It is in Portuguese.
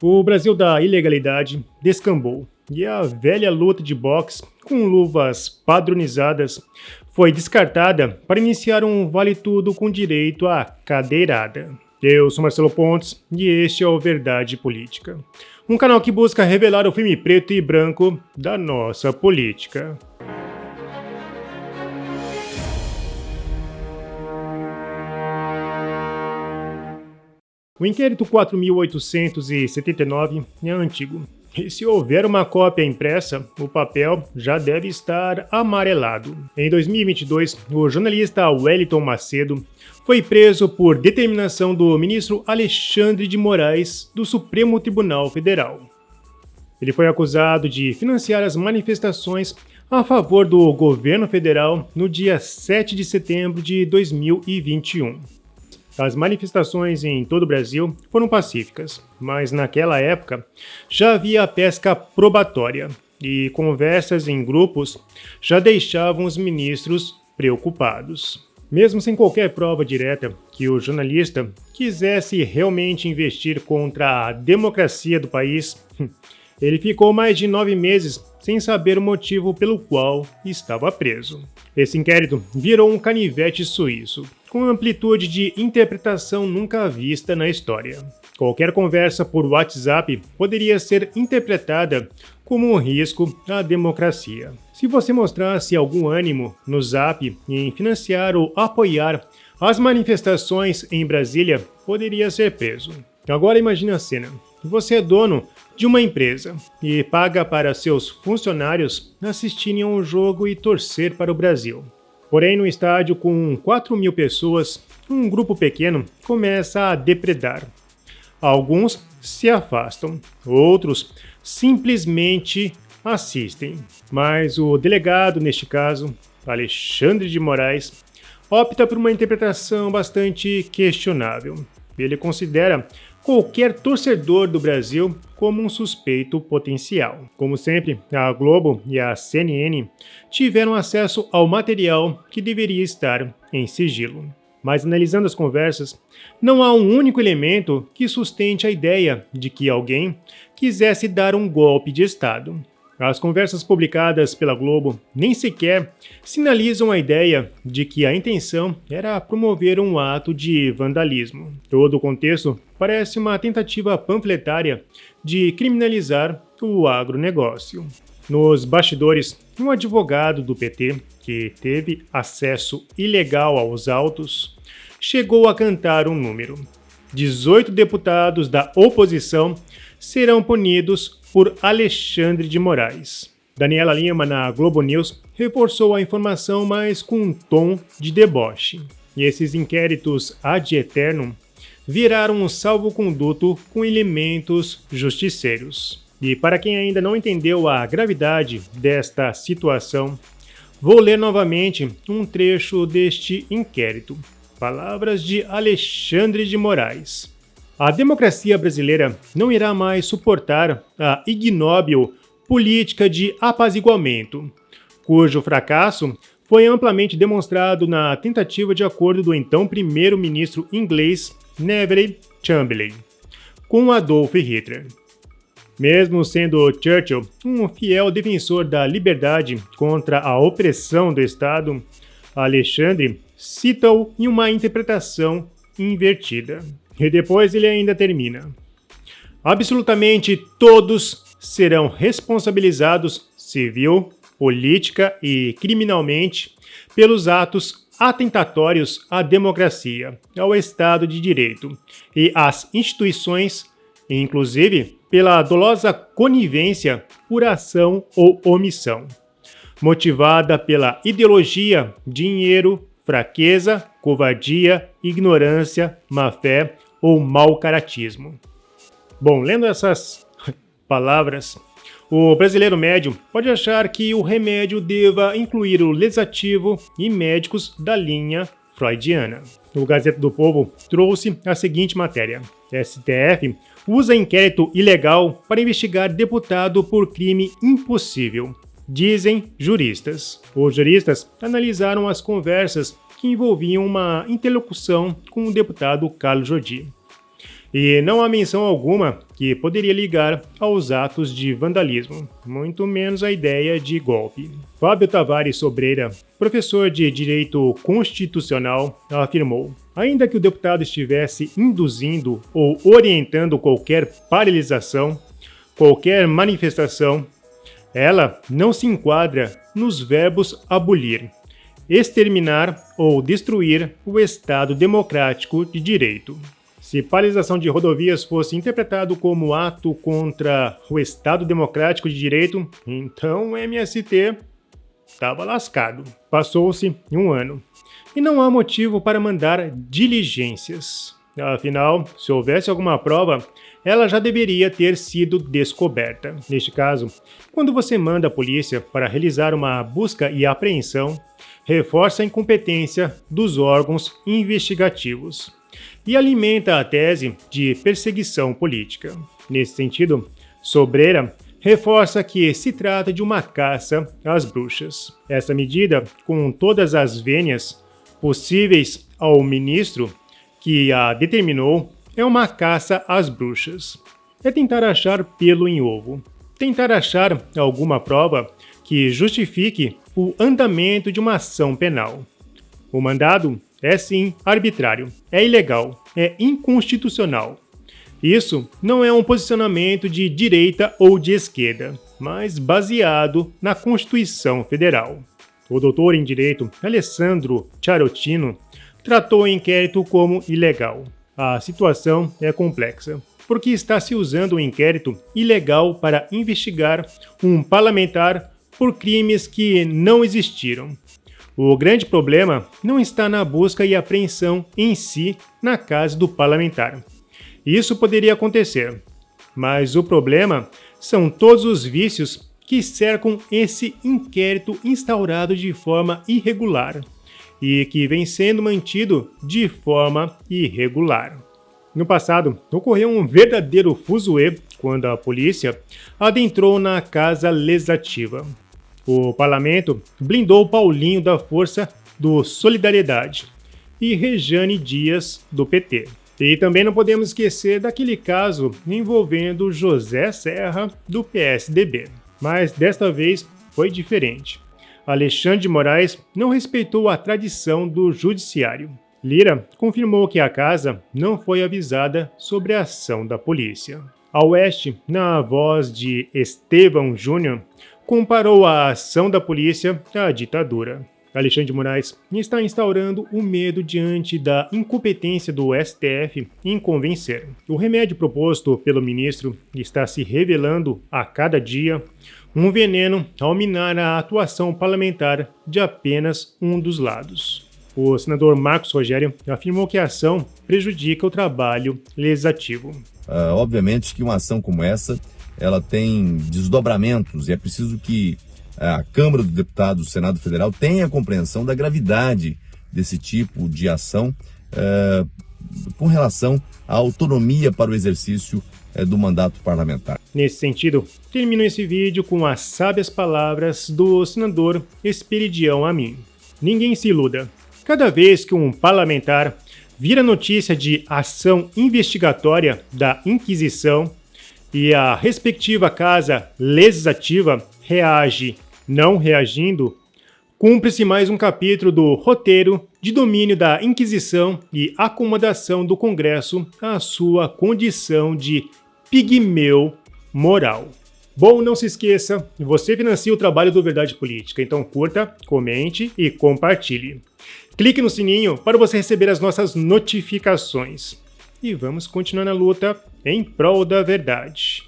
O Brasil da ilegalidade descambou e a velha luta de boxe com luvas padronizadas foi descartada para iniciar um vale-tudo com direito à cadeirada. Eu sou Marcelo Pontes e este é o Verdade Política, um canal que busca revelar o filme preto e branco da nossa política. O inquérito 4.879 é antigo, e se houver uma cópia impressa, o papel já deve estar amarelado. Em 2022, o jornalista Wellington Macedo foi preso por determinação do ministro Alexandre de Moraes do Supremo Tribunal Federal. Ele foi acusado de financiar as manifestações a favor do governo federal no dia 7 de setembro de 2021. As manifestações em todo o Brasil foram pacíficas, mas naquela época já havia a pesca probatória e conversas em grupos já deixavam os ministros preocupados. Mesmo sem qualquer prova direta que o jornalista quisesse realmente investir contra a democracia do país, ele ficou mais de 9 meses sem saber o motivo pelo qual estava preso. Esse inquérito virou um canivete suíço, com amplitude de interpretação nunca vista na história. Qualquer conversa por WhatsApp poderia ser interpretada como um risco à democracia. Se você mostrasse algum ânimo no Zap em financiar ou apoiar as manifestações em Brasília, poderia ser preso. Agora imagine a cena. Você é dono de uma empresa e paga para seus funcionários assistirem a um jogo e torcer para o Brasil. Porém, no estádio com 4.000 pessoas, um grupo pequeno começa a depredar. Alguns se afastam, outros simplesmente assistem. Mas o delegado, neste caso, Alexandre de Moraes, opta por uma interpretação bastante questionável. Ele considera qualquer torcedor do Brasil como um suspeito potencial. Como sempre, a Globo e a CNN tiveram acesso ao material que deveria estar em sigilo. Mas analisando as conversas, não há um único elemento que sustente a ideia de que alguém quisesse dar um golpe de Estado. As conversas publicadas pela Globo nem sequer sinalizam a ideia de que a intenção era promover um ato de vandalismo. Todo o contexto parece uma tentativa panfletária de criminalizar o agronegócio. Nos bastidores, um advogado do PT, que teve acesso ilegal aos autos, chegou a cantar um número. 18 deputados da oposição serão punidos por Alexandre de Moraes. Daniela Lima, na Globo News, reforçou a informação, mas com um tom de deboche. E esses inquéritos ad eternum viraram um salvo-conduto com elementos justiceiros. E para quem ainda não entendeu a gravidade desta situação, vou ler novamente um trecho deste inquérito. Palavras de Alexandre de Moraes. A democracia brasileira não irá mais suportar a ignóbil política de apaziguamento, cujo fracasso foi amplamente demonstrado na tentativa de acordo do então primeiro-ministro inglês Neville Chamberlain com Adolf Hitler. Mesmo sendo Churchill um fiel defensor da liberdade contra a opressão do Estado, Alexandre cita-o em uma interpretação invertida. E depois ele ainda termina. Absolutamente todos serão responsabilizados civil, política e criminalmente pelos atos atentatórios à democracia, ao Estado de Direito e às instituições, inclusive pela dolosa conivência por ação ou omissão, motivada pela ideologia, dinheiro, fraqueza, covardia, ignorância, má-fé ou mau caratismo. Bom, lendo essas palavras, o brasileiro médio pode achar que o remédio deva incluir o legislativo e médicos da linha freudiana. O Gazeta do Povo trouxe a seguinte matéria: STF usa inquérito ilegal para investigar deputado por crime impossível, dizem juristas. Os juristas analisaram as conversas que envolviam uma interlocução com o deputado Carlos Jordi. E não há menção alguma que poderia ligar aos atos de vandalismo, muito menos a ideia de golpe. Fábio Tavares Sobreira, professor de Direito Constitucional, afirmou: ainda que o deputado estivesse induzindo ou orientando qualquer paralisação, qualquer manifestação, ela não se enquadra nos verbos abolir, exterminar ou destruir o Estado democrático de direito. Se paralisação de rodovias fosse interpretado como ato contra o Estado democrático de direito, então o MST estava lascado. Passou-se um ano. E não há motivo para mandar diligências. Afinal, se houvesse alguma prova, ela já deveria ter sido descoberta. Neste caso, quando você manda a polícia para realizar uma busca e apreensão, reforça a incompetência dos órgãos investigativos e alimenta a tese de perseguição política. Nesse sentido, Sobreira reforça que se trata de uma caça às bruxas. Essa medida, com todas as vênias possíveis ao ministro que a determinou, é uma caça às bruxas. É tentar achar pelo em ovo. Tentar achar alguma prova que justifique o andamento de uma ação penal. O mandado é sim arbitrário, é ilegal, é inconstitucional. Isso não é um posicionamento de direita ou de esquerda, mas baseado na Constituição Federal. O doutor em Direito Alessandro Charotino tratou o inquérito como ilegal. A situação é complexa, porque está se usando o inquérito ilegal para investigar um parlamentar por crimes que não existiram. O grande problema não está na busca e apreensão em si na casa do parlamentar. Isso poderia acontecer, mas o problema são todos os vícios que cercam esse inquérito instaurado de forma irregular e que vem sendo mantido de forma irregular. No passado, ocorreu um verdadeiro fuzuê quando a polícia adentrou na Casa Legislativa. O parlamento blindou Paulinho da Força do Solidariedade e Rejane Dias do PT. E também não podemos esquecer daquele caso envolvendo José Serra do PSDB. Mas desta vez foi diferente. Alexandre de Moraes não respeitou a tradição do judiciário. Lira confirmou que a casa não foi avisada sobre a ação da polícia. A Oeste, na voz de Estevão Júnior, comparou a ação da polícia à ditadura. Alexandre de Moraes está instaurando o medo diante da incompetência do STF em convencer. O remédio proposto pelo ministro está se revelando a cada dia um veneno ao minar a atuação parlamentar de apenas um dos lados. O senador Marcos Rogério afirmou que a ação prejudica o trabalho legislativo. Obviamente que uma ação como essa ela tem desdobramentos e é preciso que a Câmara dos Deputados do Senado Federal tenha a compreensão da gravidade desse tipo de ação com relação à autonomia para o exercício do mandato parlamentar. Nesse sentido, termino esse vídeo com as sábias palavras do senador Esperidião Amin. Ninguém se iluda. Cada vez que um parlamentar vira notícia de ação investigatória da Inquisição e a respectiva Casa Legislativa reage não reagindo, cumpre-se mais um capítulo do roteiro de domínio da Inquisição e acomodação do Congresso à sua condição de pigmeu moral. Bom, não se esqueça, você financia o trabalho do Verdade Política, então curta, comente e compartilhe. Clique no sininho para você receber as nossas notificações. E vamos continuar na luta em prol da verdade.